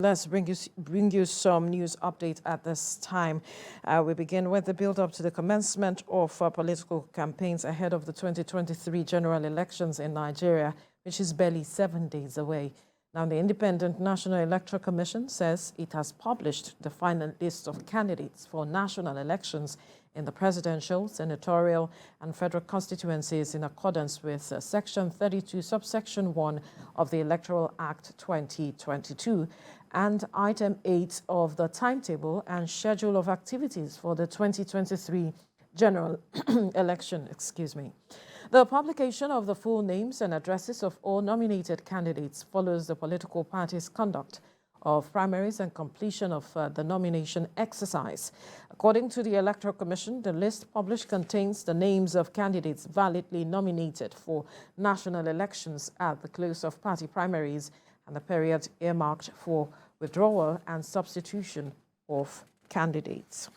Let's bring you some news update at this time. We begin with the build-up to the commencement of political campaigns ahead of the 2023 general elections in Nigeria, which is barely 7 days away. Now, the Independent National Electoral Commission says it has published the final list of candidates for national elections in the presidential, senatorial, and federal constituencies in accordance with Section 32, subsection 1 of the Electoral Act 2022 and Item 8 of the timetable and schedule of activities for the 2023 general election. The publication of the full names and addresses of all nominated candidates follows the political parties' conduct of primaries and completion of the nomination exercise. According to the Electoral Commission, the list published contains the names of candidates validly nominated for national elections at the close of party primaries and the period earmarked for withdrawal and substitution of candidates.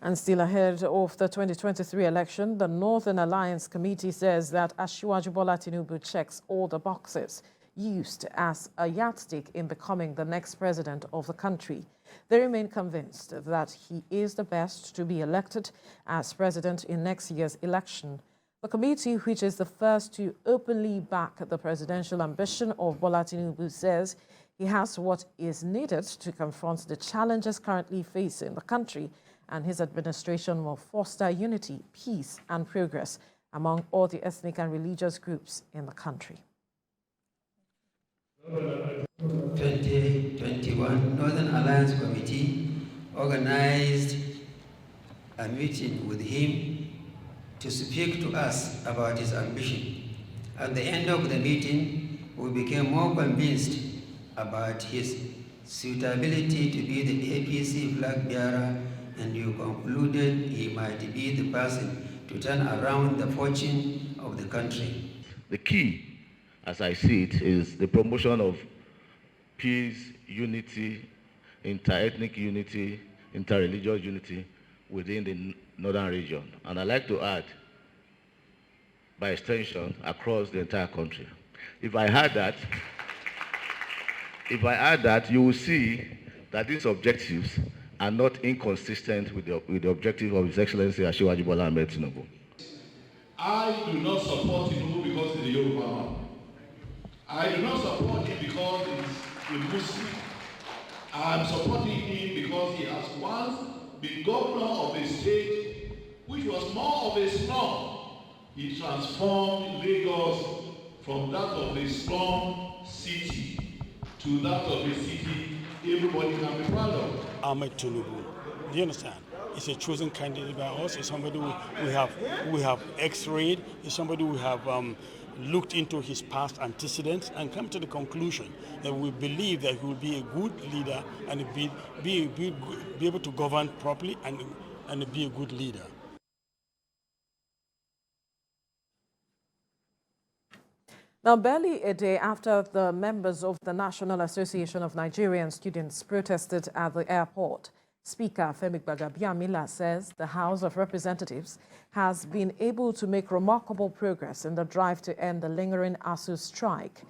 And still ahead of the 2023 election, the Northern Alliance Committee says that ASUU Bola Tinubu checks all the boxes used as a yardstick in becoming the next president of the country. They remain convinced that he is the best to be elected as president in next year's election. The committee, which is the first to openly back the presidential ambition of Bola Tinubu, says he has what is needed to confront the challenges currently facing the country, and his administration will foster unity, peace, and progress among all the ethnic and religious groups in the country. 2021 Northern Alliance Committee organized a meeting with him to speak to us about his ambition. At the end of the meeting, we became more convinced about his suitability to be the APC flag bearer, and you concluded he might be the person to turn around the fortune of the country. The key, as I see it, is the promotion of peace, unity, inter-ethnic unity, inter-religious unity within the northern region. And I'd like to add, by extension, across the entire country. If I add that, you will see that these objectives are not inconsistent with the objective of His Excellency ASUU Bola Tinubu. I do not support Tinubu because he's a Yoruba man. I do not support him because he's a Muslim. I'm supporting him because he has once been governor of a state which was more of a slum. He transformed Lagos from that of a slum city to that of a city everybody can be proud of. Ahmad Tinubu, do you understand? It's a chosen candidate by us. It's somebody we have x-rayed. It's somebody we have looked into his past antecedents and come to the conclusion that we believe that he will be a good leader and be able to govern properly and be a good leader. Now, barely a day after the members of the National Association of Nigerian Students protested at the airport, Speaker Femi Gbagbabiamila says the House of Representatives has been able to make remarkable progress in the drive to end the lingering ASUU strike.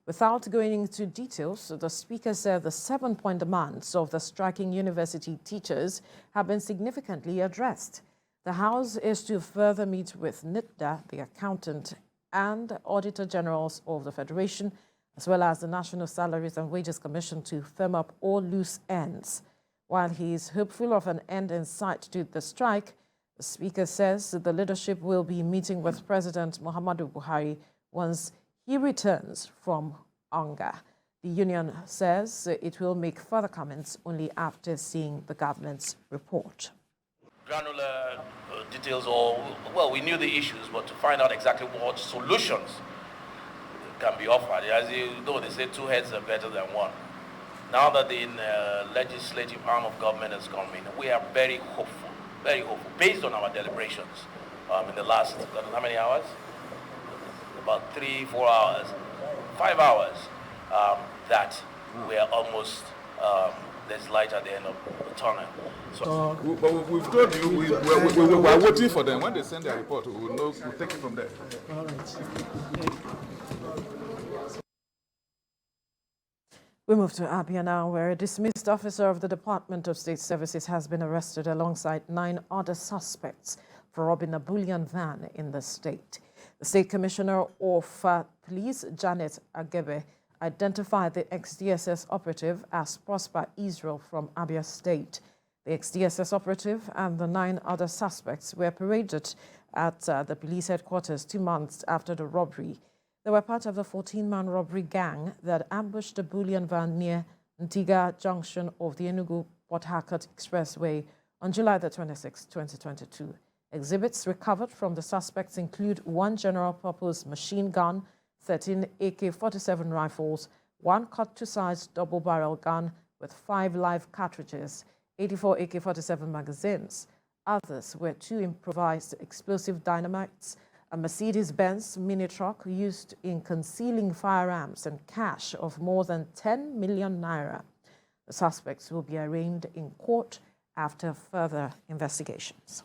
Without going into details, the Speaker said the 7-point demands of the striking university teachers have been significantly addressed. The House is to further meet with NITDA, the accountant, and Auditor Generals of the Federation, as well as the National Salaries and Wages Commission, to firm up all loose ends. While he is hopeful of an end in sight to the strike, the Speaker says the leadership will be meeting with President Muhammadu Buhari once he returns from Onga. The union says it will make further comments only after seeing the government's report. Granular details, well, we knew the issues, but to find out exactly what solutions can be offered. As you know, they say 2 heads are better than 1. Now that the legislative arm of government has come in, we are very hopeful, based on our deliberations in the last, how many hours? About 3, 4 hours, 5 hours, that we are almost, there's light at the end of the tunnel. So, but we've told you, we are waiting for them. When they send their report, we'll take it from there. All right. We move to Abia now, where a dismissed officer of the Department of State Services has been arrested alongside 9 other suspects for robbing a Bullion van in the state. The State Commissioner of Police, Janet Agebe, identified the ex-DSS operative as Prosper Israel from Abia State. The ex-DSS operative and the 9 other suspects were paraded at the police headquarters 2 months after the robbery. They were part of the 14-man robbery gang that ambushed the Bullion van near Ntiga junction of the Enugu-Port Harcourt Expressway on July the 26, 2022. Exhibits recovered from the suspects include 1 general-purpose machine gun, 13 AK-47 rifles, 1 cut-to-size double-barrel gun with 5 live cartridges, 84 AK-47 magazines. Others were 2 improvised explosive dynamites, a Mercedes-Benz mini-truck used in concealing firearms, and cash of more than 10 million naira. The suspects will be arraigned in court after further investigations.